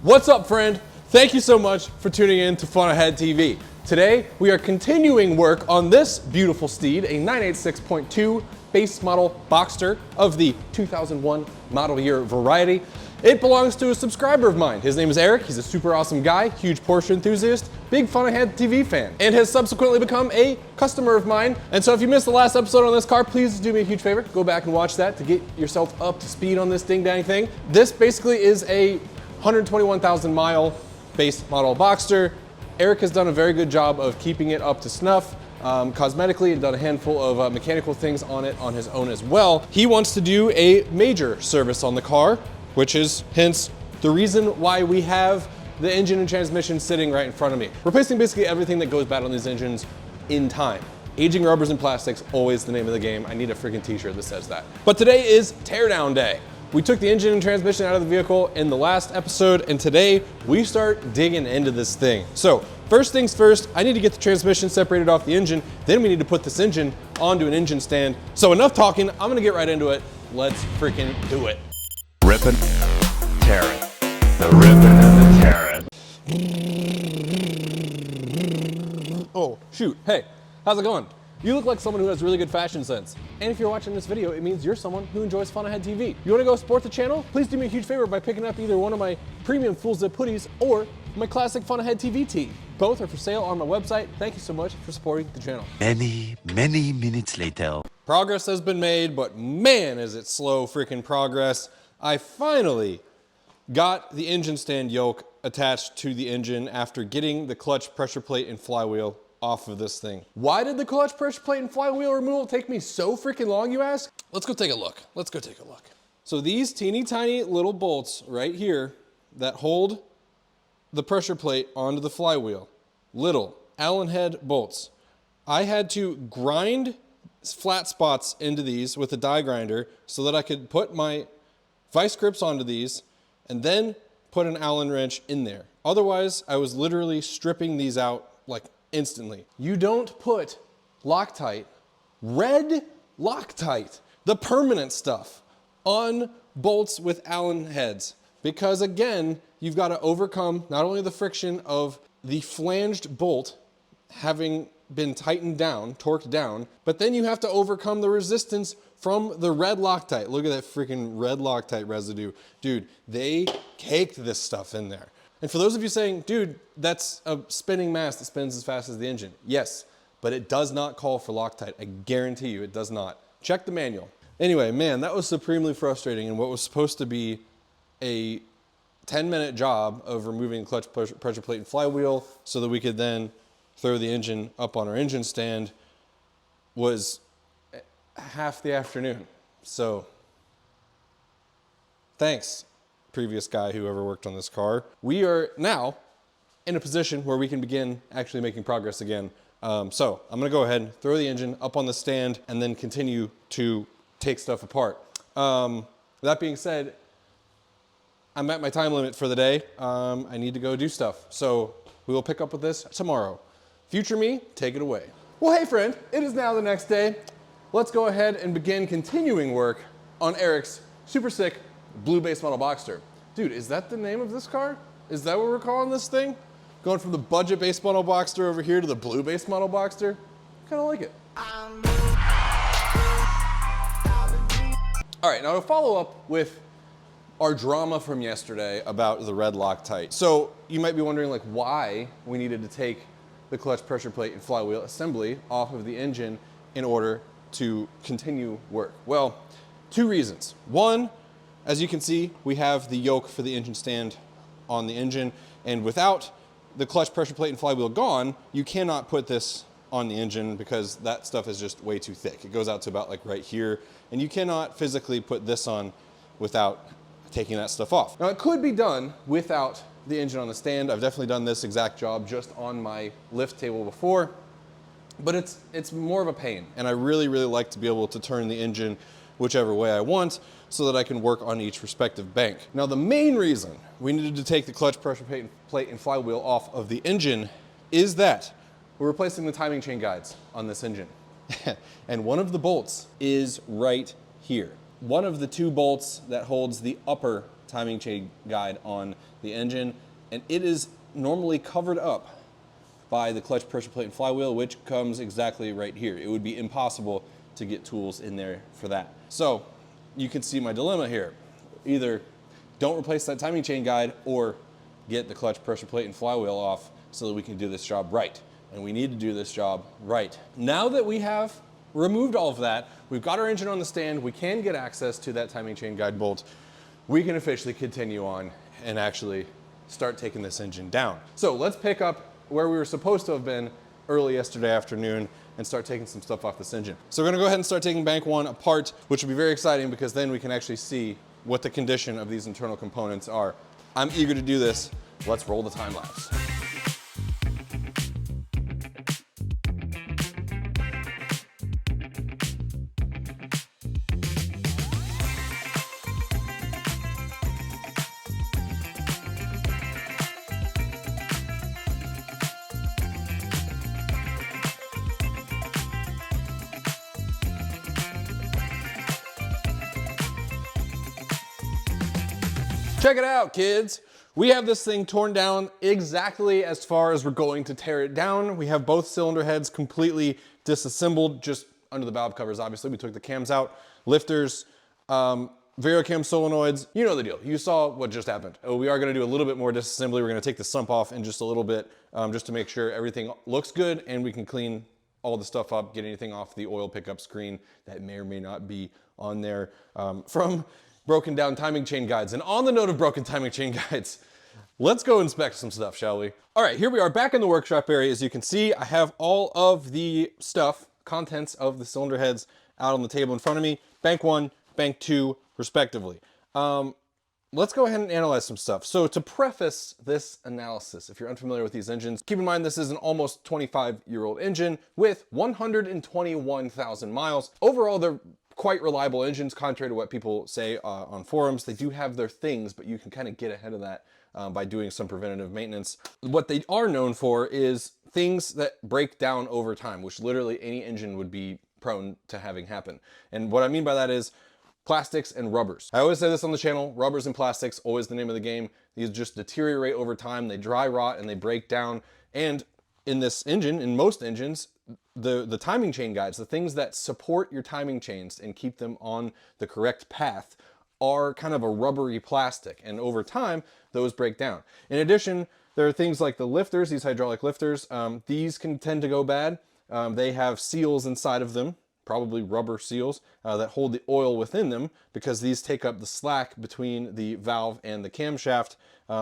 What's up, friend? Thank you so much for tuning in to Fun Ahead TV. Today, we are continuing work on this beautiful steed, a 986.2 Base Model Boxster of the 2001 model year variety. It belongs to a subscriber of mine. His name is Eric. He's a super awesome guy, huge Porsche enthusiast, big Fun Ahead TV fan, and has subsequently become a customer of mine. And so if you missed the last episode on this car, please do me a huge favor. Go back and watch that to get yourself up to speed on this ding-dang thing. This basically is a 121,000 mile Base Model Boxster. Eric has done a very good job of keeping it up to snuff cosmetically, and done a handful of mechanical things on it on his own as well. He wants to do a major service on the car, which is hence the reason why we have the engine and transmission sitting right in front of me. Replacing basically everything that goes bad on these engines in time. Aging rubbers and plastics, always the name of the game. I need a freaking t-shirt that says that. But today is teardown day. We took the engine and transmission out of the vehicle in the last episode, and today we start digging into this thing. So first things first, I need to get the transmission separated off the engine. Then we need to put this engine onto an engine stand. So enough talking, I'm gonna get right into it. Let's freaking do it. Rippin', tearin', the rippin' and the tearin'. Oh, shoot, hey, how's it going? You look like someone who has really good fashion sense. And if you're watching this video, it means you're someone who enjoys Fun Ahead TV. You wanna go support the channel? Please do me a huge favor by picking up either one of my premium full zip hoodies or my classic Fun Ahead TV tee. Both are for sale on my website. Thank you so much for supporting the channel. Many minutes later. Progress has been made, but man, is it slow freaking progress. I finally got the engine stand yoke attached to the engine after getting the clutch pressure plate and flywheel off of this thing. Why did the clutch pressure plate and flywheel removal take me so freaking long, you ask? Let's go take a look. Let's go take a look. So these teeny tiny little bolts right here that hold the pressure plate onto the flywheel, little Allen head bolts. I had to grind flat spots into these with a die grinder so that I could put my vice grips onto these and then put an Allen wrench in there. Otherwise, I was literally stripping these out like instantly. You don't put Loctite, red Loctite, the permanent stuff, on bolts with Allen heads, because again, you've got to overcome not only the friction of the flanged bolt having been tightened down, torqued down, but then you have to overcome the resistance from the red Loctite. Look at that freaking red Loctite residue. Dude, they caked this stuff in there. And for those of you saying, dude, that's a spinning mass that spins as fast as the engine. Yes, but it does not call for Loctite. I guarantee you it does not. Check the manual. Anyway, man, that was supremely frustrating, and what was supposed to be a 10-minute job of removing clutch pressure plate and flywheel so that we could then throw the engine up on our engine stand was half the afternoon. So thanks, previous guy who ever worked on this car. We are now in a position where we can begin actually making progress again. So I'm gonna go ahead and throw the engine up on the stand and then continue to take stuff apart. That being said, I'm at my time limit for the day. I need to go do stuff. So we will pick up with this tomorrow. Future me, take it away. Well, hey friend, it is now the next day. Let's go ahead and begin continuing work on Eric's super sick blue Base Model Boxster. Dude, is that the name of this car? Is that what we're calling this thing? Going from the budget Base Model Boxster over here to the blue Base Model Boxster? Kinda like it. All right, now to follow up with our drama from yesterday about the red Loctite. So you might be wondering like why we needed to take the clutch pressure plate and flywheel assembly off of the engine in order to continue work. Well, two reasons. One, as you can see, we have the yoke for the engine stand on the engine, and without the clutch pressure plate and flywheel gone, you cannot put this on the engine because that stuff is just way too thick. It goes out to about like right here, and you cannot physically put this on without taking that stuff off. Now it could be done without the engine on the stand. I've definitely done this exact job just on my lift table before, but it's more of a pain, and I really like to be able to turn the engine whichever way I want so that I can work on each respective bank. Now the main reason we needed to take the clutch pressure plate and flywheel off of the engine is that we're replacing the timing chain guides on this engine. And one of the bolts is right here. One of the two bolts that holds the upper timing chain guide on the engine, and it is normally covered up by the clutch pressure plate and flywheel, which comes exactly right here. It would be impossible to get tools in there for that. So you can see my dilemma here. Either don't replace that timing chain guide or get the clutch pressure plate and flywheel off so that we can do this job right. And we need to do this job right. Now that we have removed all of that, we've got our engine on the stand, we can get access to that timing chain guide bolt, we can officially continue on and actually start taking this engine down. So let's pick up where we were supposed to have been early yesterday afternoon and start taking some stuff off this engine. So we're gonna go ahead and start taking bank one apart, which will be very exciting because then we can actually see what the condition of these internal components are. I'm eager to do this. Let's roll the time lapse. Check it out, kids. We have this thing torn down exactly as far as we're going to tear it down. We have both cylinder heads completely disassembled, just under the valve covers, obviously. We took the cams out, lifters, Variocam solenoids. You know the deal. You saw what just happened. We are gonna do a little bit more disassembly. We're gonna take the sump off in just a little bit, just to make sure everything looks good and we can clean all the stuff up, get anything off the oil pickup screen that may or may not be on there from broken down timing chain guides. And on the note of broken timing chain guides, let's go inspect some stuff, shall we? All right, here we are back in the workshop area. As you can see, I have all of the stuff, contents of the cylinder heads out on the table in front of me. Bank one, bank two, respectively. Let's go ahead and analyze some stuff. So to preface this analysis, if you're unfamiliar with these engines, keep in mind this is an almost 25-year-old engine with 121,000 miles. Overall, they're quite reliable engines, contrary to what people say on forums. They do have their things, but you can kind of get ahead of that by doing some preventative maintenance. What they are known for is things that break down over time, which literally any engine would be prone to having happen. And what I mean by that is plastics and rubbers. I always say this on the channel, rubbers and plastics, always the name of the game. These just deteriorate over time, they dry rot and they break down. And in this engine, in most engines, the timing chain guides, the things that support your timing chains and keep them on the correct path, are kind of a rubbery plastic, and over time those break down. In addition, there are things like the lifters, these hydraulic lifters. These can tend to go bad. They have seals inside of them, probably rubber seals, that hold the oil within them, because these take up the slack between the valve and the camshaft.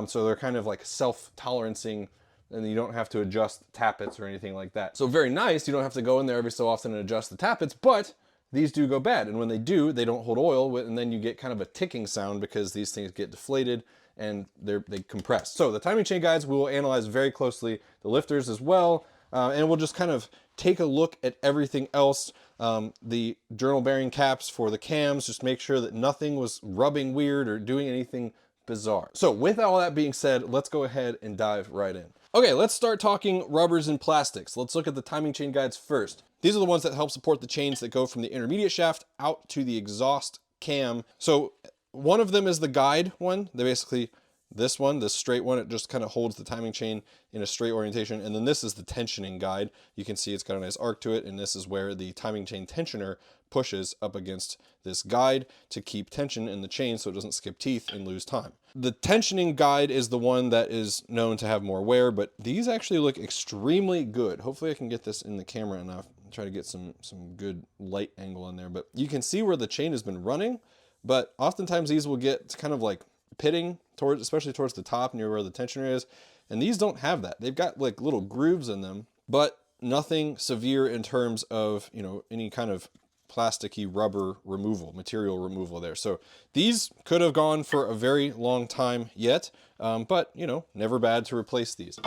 So they're kind of like self-tolerancing, and you don't have to adjust tappets or anything like that. So very nice, you don't have to go in there every so often and adjust the tappets, but these do go bad. And when they do, they don't hold oil, and then you get kind of a ticking sound because these things get deflated and they compress. So the timing chain guides, we will analyze very closely, the lifters as well, and we'll just kind of take a look at everything else. The journal bearing caps for the cams, just make sure that nothing was rubbing weird or doing anything bizarre. So with all that being said, let's go ahead and dive right in. Okay, let's start talking rubbers and plastics. Let's look at the timing chain guides first. These are the ones that help support the chains that go from the intermediate shaft out to the exhaust cam. So one of them is the guide one. They basically, this one, this straight one, it just kind of holds the timing chain in a straight orientation. And then this is the tensioning guide. You can see it's got a nice arc to it. And this is where the timing chain tensioner pushes up against this guide to keep tension in the chain so it doesn't skip teeth and lose time. The tensioning guide is the one that is known to have more wear, but these actually look extremely good. Hopefully I can get this in the camera enough. Try to get some good light angle in there, but you can see where the chain has been running, but oftentimes these will get kind of like pitting towards, especially towards the top near where the tensioner is. And these don't have that. They've got like little grooves in them, but nothing severe in terms of, you know, any kind of plasticky rubber removal, material removal there. So these could have gone for a very long time yet, but you know, never bad to replace these.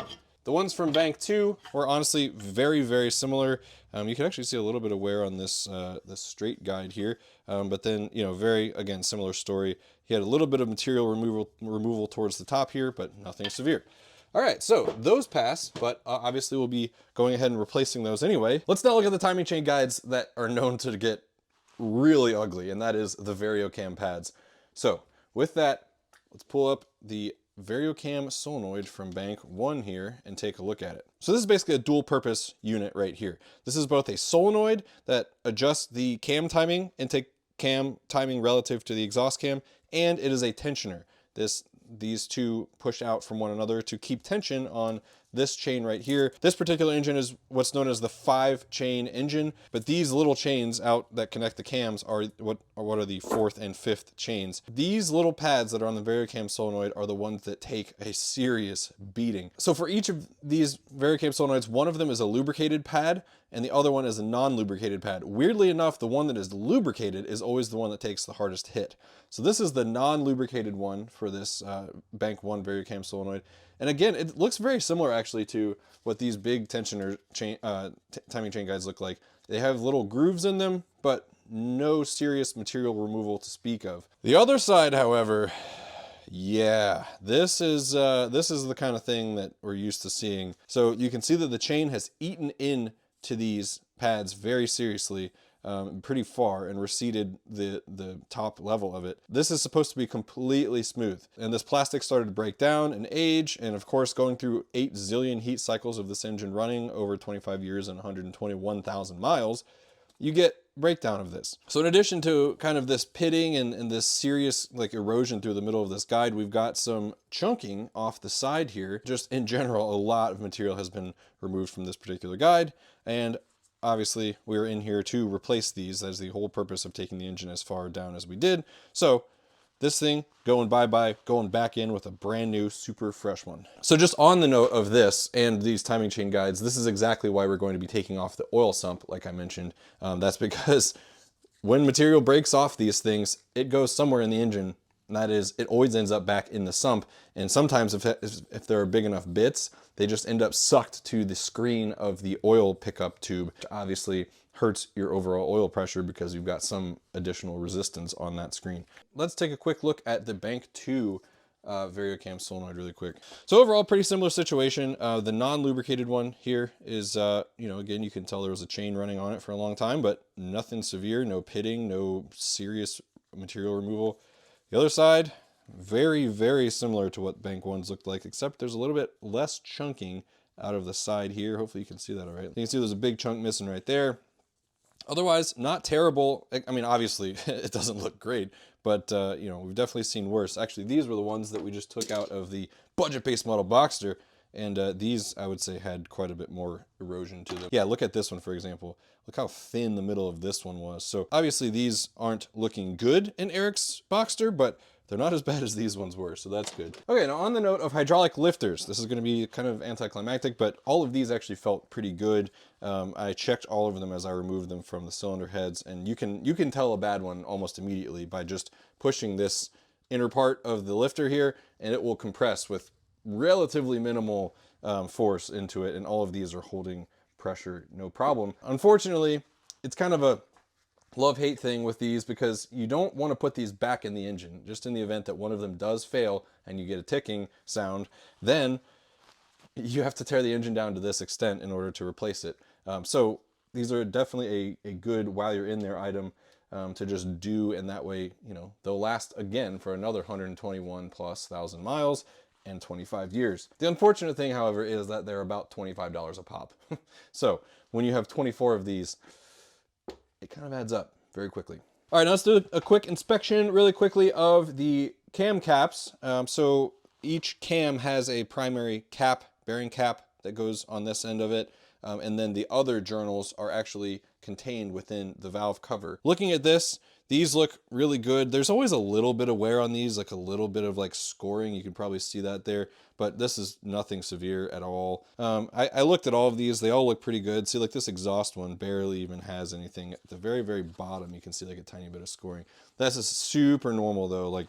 The ones from Bank 2 were honestly very, very similar. You can actually see a little bit of wear on this this straight guide here, but then, you know, very, again, similar story. He had a little bit of material removal towards the top here, but nothing severe. All right, so those pass, but obviously we'll be going ahead and replacing those anyway. Let's now look at the timing chain guides that are known to get really ugly, and that is the Variocam pads. So with that, let's pull up the Variocam solenoid from bank 1 here and take a look at it. So this is basically a dual purpose unit right here. This is both a solenoid that adjusts the cam timing, intake cam timing relative to the exhaust cam, and it is a tensioner. These two push out from one another to keep tension on this chain right here. This particular engine is what's known as the 5-chain engine, but these little chains out that connect the cams are what are the 4th and 5th chains. These little pads that are on the Variocam solenoid are the ones that take a serious beating. So for each of these Variocam solenoids, one of them is a lubricated pad and the other one is a non-lubricated pad. Weirdly enough, the one that is lubricated is always the one that takes the hardest hit. So this is the non-lubricated one for this Bank 1 Variocam solenoid. And again, it looks very similar actually to what these big tensioner chain, timing chain guides look like. They have little grooves in them, but no serious material removal to speak of. The other side, however, yeah, this is the kind of thing that we're used to seeing. So you can see that the chain has eaten in to these pads very seriously, pretty far, and receded the top level of it. This is supposed to be completely smooth, and this plastic started to break down and age, and of course going through 8 zillion heat cycles of this engine running over 25 years and 121,000 miles, you get breakdown of this. So in addition to kind of this pitting and this serious like erosion through the middle of this guide, we've got some chunking off the side here. Just in general, a lot of material has been removed from this particular guide, and obviously we're in here to replace these. That's the whole purpose of taking the engine as far down as we did. So this thing going bye-bye, going back in with a brand new super fresh one. So just on the note of this and these timing chain guides, this is exactly why we're going to be taking off the oil sump like I mentioned. That's because when material breaks off these things, it goes somewhere in the engine. And that is, it always ends up back in the sump. And sometimes if there are big enough bits, they just end up sucked to the screen of the oil pickup tube, which obviously hurts your overall oil pressure because you've got some additional resistance on that screen. Let's take a quick look at the Bank 2 Variocam solenoid really quick. So overall, pretty similar situation. The non-lubricated one here is, you know, again, you can tell there was a chain running on it for a long time, but nothing severe, no pitting, no serious material removal. The other side, very, very similar to what Bank 1's looked like, except there's a little bit less chunking out of the side here. Hopefully you can see that all right. You can see there's a big chunk missing right there. Otherwise, not terrible. I mean, obviously, it doesn't look great, but, you know, we've definitely seen worse. Actually, these were the ones that we just took out of the budget Base Model Boxster, and these, I would say, had quite a bit more erosion to them. Yeah, look at this one, for example. Look how thin the middle of this one was. So obviously these aren't looking good in Eric's Boxster, but they're not as bad as these ones were, so that's good. Okay, now on the note of hydraulic lifters, this is gonna be kind of anticlimactic, but all of these actually felt pretty good. I checked all of them as I removed them from the cylinder heads, and you can tell a bad one almost immediately by just pushing this inner part of the lifter here, and it will compress with relatively minimal force into it, and all of these are holding pressure no problem. Unfortunately, it's kind of a love-hate thing with these because you don't want to put these back in the engine. Just in the event that one of them does fail and you get a ticking sound, then you have to tear the engine down to this extent in order to replace it. So these are definitely a good while you're in there item to just do, and that way, you know, they'll last again for another 121,000+ miles and 25 years. The unfortunate thing, however, is that they're about $25 a pop. So when you have 24 of these, it kind of adds up very quickly. All right, now let's do a quick inspection really quickly of the cam caps. So each cam has a primary cap, bearing cap, that goes on this end of it. And then the other journals are actually contained within the valve cover. Looking at this, these look really good. There's always a little bit of wear on these, like a little bit of like scoring. You can probably see that there, but this is nothing severe at all. I looked at all of these. They all look pretty good. See, like this exhaust one barely even has anything. At the very, very bottom, you can see like a tiny bit of scoring. This is super normal though, like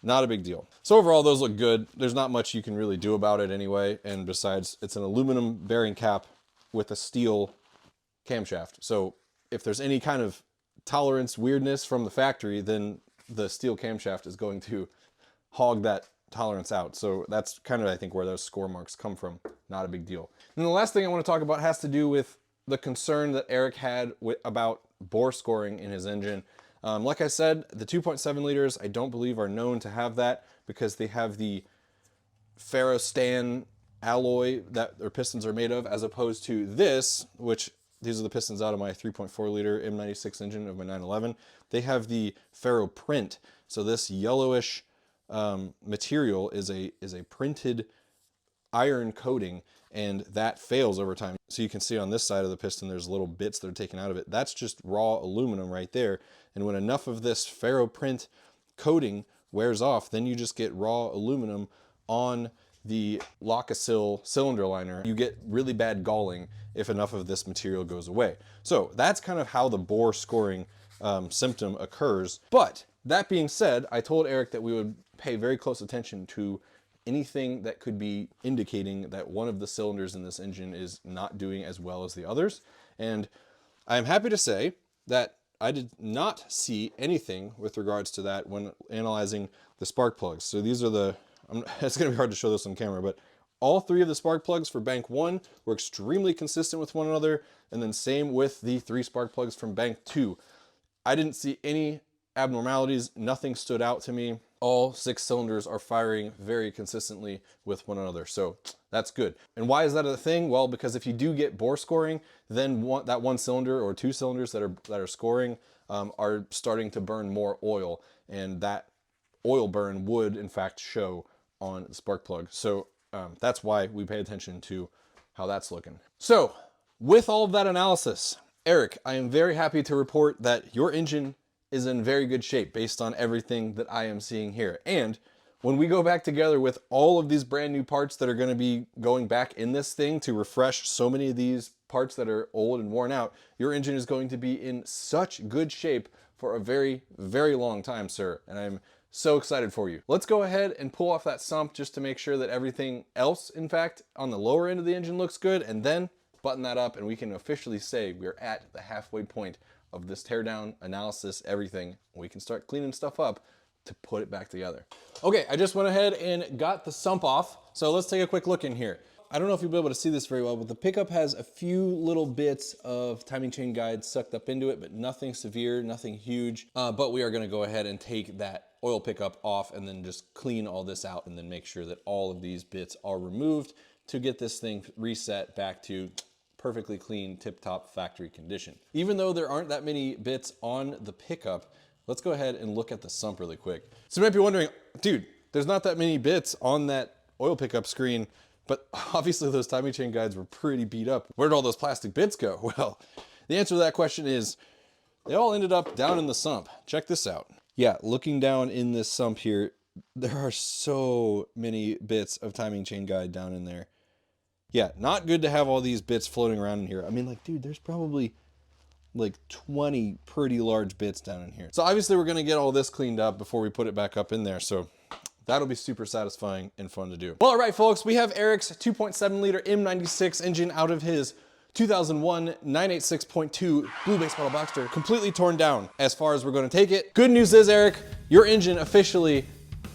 not a big deal. So overall, those look good. There's not much you can really do about it anyway. And besides, it's an aluminum bearing cap with a steel camshaft. So if there's any kind of tolerance weirdness from the factory, then the steel camshaft is going to hog that tolerance out. So that's kind of, I think, where those score marks come from. Not a big deal. And the last thing I want to talk about has to do with the concern that Eric had about bore scoring in his engine. Like I said, the 2.7 liters, I don't believe are known to have that, because they have the ferrostan alloy that their pistons are made of, as opposed to this, which these are the pistons out of my 3.4 liter M96 engine of my 911. They have the ferro print. So this yellowish material is a printed iron coating, and that fails over time. So you can see on this side of the piston, there's little bits that are taken out of it. That's just raw aluminum right there. And when enough of this ferro print coating wears off, then you just get raw aluminum on the Lock-A-Sil cylinder liner. You get really bad galling if enough of this material goes away. So that's kind of how the bore scoring symptom occurs. But that being said, I told Eric that we would pay very close attention to anything that could be indicating that one of the cylinders in this engine is not doing as well as the others. And I'm happy to say that I did not see anything with regards to that when analyzing the spark plugs. So these are the, it's gonna be hard to show this on camera, but all three of the spark plugs for bank 1 were extremely consistent with one another, and then same with the 3 spark plugs from bank 2. I didn't see any abnormalities, nothing stood out to me. All 6 cylinders are firing very consistently with one another, so that's good. And why is that a thing? Well, because if you do get bore scoring, then that one cylinder or 2 cylinders that are scoring are starting to burn more oil, and that oil burn would in fact show on the spark plug. So that's why we pay attention to how that's looking. So with all of that analysis, Eric, I am very happy to report that your engine is in very good shape based on everything that I am seeing here. And when we go back together with all of these brand new parts that are going to be going back in this thing to refresh so many of these parts that are old and worn out, your engine is going to be in such good shape for a very, very long time, sir. And I'm so excited for you. Let's go ahead and pull off that sump just to make sure that everything else, in fact, on the lower end of the engine looks good, and then button that up and we can officially say we're at the halfway point of this teardown analysis, everything. We can start cleaning stuff up to put it back together. Okay, I just went ahead and got the sump off. So let's take a quick look in here. I don't know if you'll be able to see this very well, but the pickup has a few little bits of timing chain guide sucked up into it, but nothing severe, nothing huge. But we are gonna go ahead and take that oil pickup off and then just clean all this out and then make sure that all of these bits are removed to get this thing reset back to perfectly clean, tip-top factory condition. Even though there aren't that many bits on the pickup, let's go ahead and look at the sump really quick. So you might be wondering, dude, there's not that many bits on that oil pickup screen, but obviously those timing chain guides were pretty beat up. Where did all those plastic bits go? Well, the answer to that question is they all ended up down in the sump. Check this out. Yeah, looking down in this sump here, there are so many bits of timing chain guide down in there. Yeah, not good to have all these bits floating around in here. I mean, like, dude, there's probably like 20 pretty large bits down in here. So obviously we're gonna get all this cleaned up before we put it back up in there. So that'll be super satisfying and fun to do. Well, all right, folks, we have Eric's 2.7 liter M96 engine out of his 2001 986.2 blue Base Model Boxster completely torn down as far as we're gonna take it. Good news is, Eric, your engine officially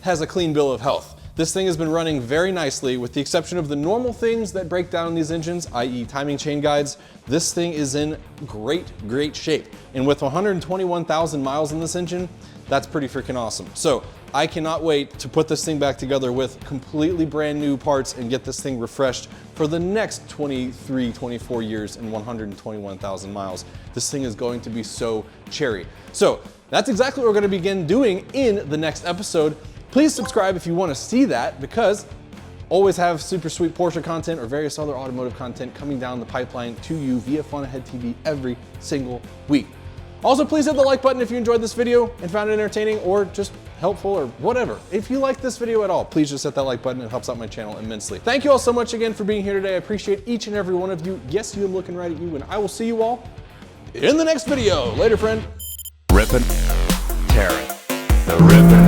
has a clean bill of health. This thing has been running very nicely with the exception of the normal things that break down these engines, i.e. timing chain guides. This thing is in great shape. And with 121,000 miles in this engine, that's pretty freaking awesome. So I cannot wait to put this thing back together with completely brand new parts and get this thing refreshed for the next 23, 24 years and 121,000 miles. This thing is going to be so cherry. So that's exactly what we're gonna begin doing in the next episode. Please subscribe if you want to see that, because always have super sweet Porsche content or various other automotive content coming down the pipeline to you via Fun Ahead TV every single week. Also, please hit the like button if you enjoyed this video and found it entertaining or just helpful or whatever. If you like this video at all, please just hit that like button. It helps out my channel immensely. Thank you all so much again for being here today. I appreciate each and every one of you. Yes, you, I'm looking right at you, and I will see you all in the next video. Later, friend. Rippin', tearin', the rippin'.